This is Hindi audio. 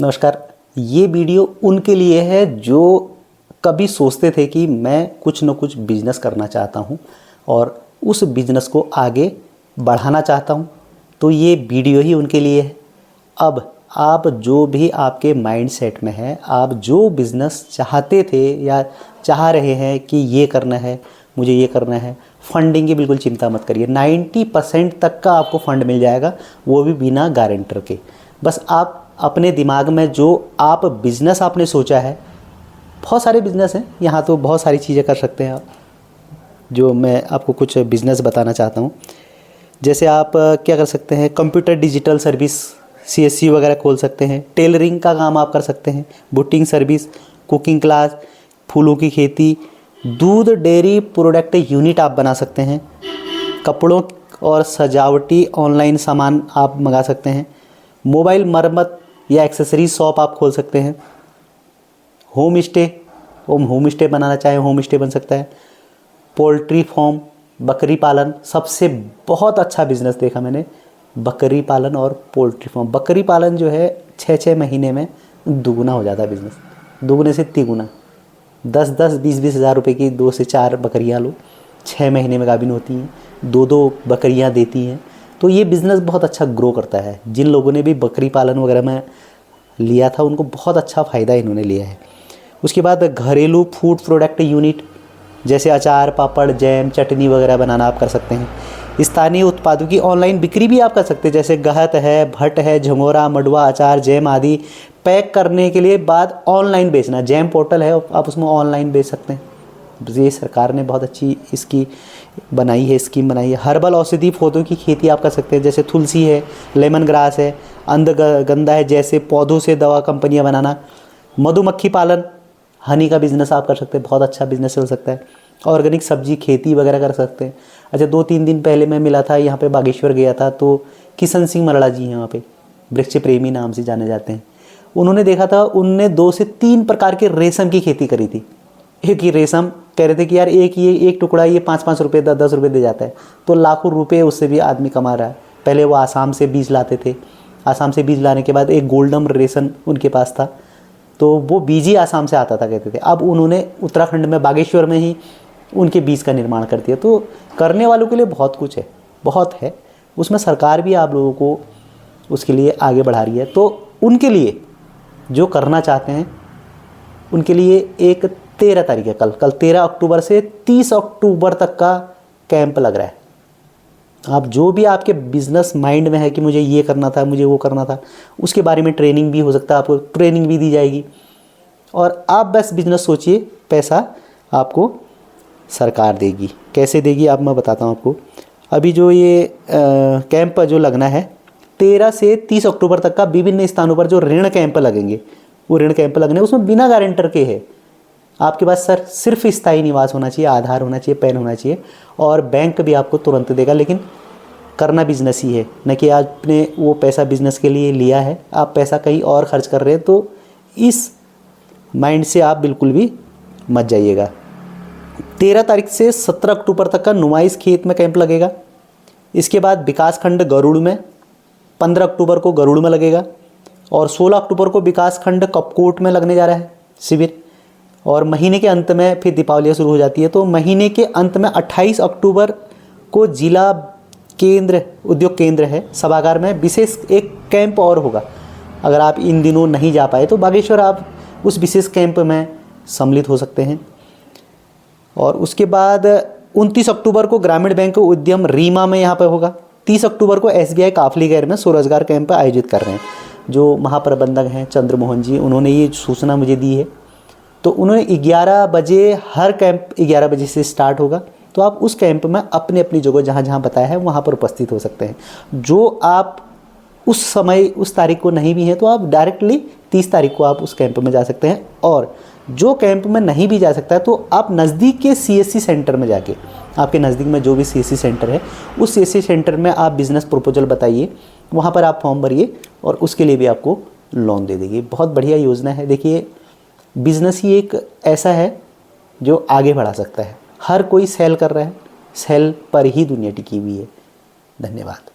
नमस्कार। ये वीडियो उनके लिए है जो कभी सोचते थे कि मैं कुछ न कुछ बिजनेस करना चाहता हूँ और उस बिजनेस को आगे बढ़ाना चाहता हूँ। तो ये वीडियो ही उनके लिए है। अब आप जो भी आपके माइंडसेट में है, आप जो बिज़नेस चाहते थे या चाह रहे हैं कि ये करना है, मुझे ये करना है, फंडिंग की बिल्कुल चिंता मत करिए। 90% तक का आपको फंड मिल जाएगा, वो भी बिना गारंटर के। बस आप अपने दिमाग में जो आप बिज़नेस आपने सोचा है, बहुत सारे बिज़नेस हैं यहाँ, तो बहुत सारी चीज़ें कर सकते हैं आप। जो मैं आपको कुछ बिज़नेस बताना चाहता हूँ, जैसे आप क्या कर सकते हैं, कंप्यूटर डिजिटल सर्विस CSC वगैरह खोल सकते हैं। टेलरिंग का काम आप कर सकते हैं, बुटीक सर्विस, कुकिंग क्लास, फूलों की खेती, दूध डेयरी प्रोडक्ट यूनिट आप बना सकते हैं। कपड़ों और सजावटी ऑनलाइन सामान आप मंगा सकते हैं। मोबाइल मरम्मत या एक्सेसरीज शॉप आप खोल सकते हैं। होम स्टे बनाना चाहें, होम स्टे बन सकता है। पोल्ट्री फार्म, बकरी पालन, सबसे बहुत अच्छा बिज़नेस देखा मैंने, बकरी पालन और पोल्ट्री फार्म। बकरी पालन जो है 6-6 महीने में दुगुना हो जाता है बिज़नेस, दुगुने से तिगुना। 10-10, 20-20 हज़ार रुपये की 2 से 4 बकरियाँ लो, 6 महीने में गाभिन होती हैं, 2-2 बकरियाँ देती हैं। तो ये बिज़नेस बहुत अच्छा ग्रो करता है। जिन लोगों ने भी बकरी पालन वगैरह में लिया था, उनको बहुत अच्छा फ़ायदा इन्होंने लिया है। उसके बाद घरेलू फूड प्रोडक्ट यूनिट, जैसे अचार, पापड़, जैम, चटनी वगैरह बनाना आप कर सकते हैं। स्थानीय उत्पादों की ऑनलाइन बिक्री भी आप कर सकते हैं, जैसे गहत है, भट्ट है, झंगोरा, मडुआ, अचार, जैम आदि पैक करने के लिए बाद ऑनलाइन बेचना। जैम पोर्टल है, आप उसमें ऑनलाइन बेच सकते हैं। ये सरकार ने बहुत अच्छी इसकी बनाई है, स्कीम बनाई है। हर्बल औषधि पौधों की खेती आप कर सकते हैं, जैसे तुलसी है, लेमन ग्रास है, अश्वगंधा है, जैसे पौधों से दवा कंपनियां बनाना। मधुमक्खी पालन, हनी का बिज़नेस आप कर सकते हैं, बहुत अच्छा बिज़नेस चल सकता है। ऑर्गेनिक सब्जी खेती वगैरह कर सकते हैं। अच्छा, 2-3 दिन पहले मैं मिला था, यहाँ पे बागेश्वर गया था, तो किशन सिंह मरड़ा जी हैं वहाँ पे, वृक्ष प्रेमी नाम से जाने जाते हैं। उन्होंने देखा था, उनने 2 से 3 प्रकार के रेशम की खेती करी थी। एक ही रेशम कह रहे थे कि यार एक टुकड़ा ये 5-5 रुपये 10-10 रुपये दे जाता है, तो लाखों रुपए उससे भी आदमी कमा रहा है। पहले वो आसाम से बीज लाते थे, आसाम से बीज लाने के बाद एक गोल्डन रेशम उनके पास था, तो वो बीज ही आसाम से आता था कहते थे। अब उन्होंने उत्तराखंड में बागेश्वर में ही उनके बीज का निर्माण कर दिया। तो करने वालों के लिए बहुत कुछ है, बहुत है। उसमें सरकार भी आप लोगों को उसके लिए आगे बढ़ा रही है। तो उनके लिए जो करना चाहते हैं, उनके लिए एक 13 तारीख है, कल 13 अक्टूबर से 30 अक्टूबर तक का कैंप लग रहा है। आप जो भी आपके बिजनेस माइंड में है कि मुझे ये करना था, मुझे वो करना था, उसके बारे में ट्रेनिंग भी हो सकता है, आपको ट्रेनिंग भी दी जाएगी। और आप बस बिजनेस सोचिए, पैसा आपको सरकार देगी। कैसे देगी आप, मैं बताता हूँ आपको। अभी जो ये कैंप जो लगना है 13 से 30 अक्टूबर तक का, विभिन्न स्थानों पर जो ऋण कैंप लगेंगे, वो ऋण कैंप लगने उसमें बिना गारंटर के है। आपके पास सर सिर्फ स्थायी निवास होना चाहिए, आधार होना चाहिए, पैन होना चाहिए, और बैंक भी आपको तुरंत देगा। लेकिन करना बिजनेस ही है, न कि आपने वो पैसा बिजनेस के लिए लिया है, आप पैसा कहीं और खर्च कर रहे हैं। तो इस माइंड से आप बिल्कुल भी मत जाइएगा। 13 तारीख से 17 अक्टूबर तक का नुमाइश खेत में कैंप लगेगा। इसके बाद विकास खंड गरुड़ में 15 अक्टूबर को गरुड़ में लगेगा, और 16 अक्टूबर को विकास खंड कपकोट में लगने जा रहा है शिविर। और महीने के अंत में फिर दीपावली शुरू हो जाती है, तो महीने के अंत में 28 अक्टूबर को जिला केंद्र, उद्योग केंद्र है, सभागार में विशेष एक कैंप और होगा। अगर आप इन दिनों नहीं जा पाए तो बागेश्वर आप उस विशेष कैंप में सम्मिलित हो सकते हैं। और उसके बाद 29 अक्टूबर को ग्रामीण बैंक उद्यम रीमा में यहाँ पर होगा। 30 अक्टूबर को SBI काफली गैर में स्वरोजगार कैंप आयोजित कर रहे हैं। जो महाप्रबंधक हैं चंद्रमोहन जी, उन्होंने ये सूचना मुझे दी है। तो उन्होंने 11 बजे, हर कैंप 11 बजे से स्टार्ट होगा। तो आप उस कैंप में अपनी अपनी जगह जहाँ जहाँ बताया है वहाँ पर उपस्थित हो सकते हैं। जो आप उस समय उस तारीख को नहीं भी हैं, तो आप डायरेक्टली 30 तारीख को आप उस कैंप में जा सकते हैं। और जो कैंप में नहीं भी जा सकता है, तो आप नज़दीक के CSC सेंटर में जाके, आपके नज़दीक में जो भी CSC सेंटर है, उस CSC सेंटर में आप बिज़नेस प्रपोजल बताइए, वहाँ पर आप फॉर्म भरिए और उसके लिए भी आपको लोन दे देगी। बहुत बढ़िया योजना है। देखिए, बिज़नेस ही एक ऐसा है जो आगे बढ़ा सकता है। हर कोई सेल कर रहा है, सेल पर ही दुनिया टिकी हुई है। धन्यवाद।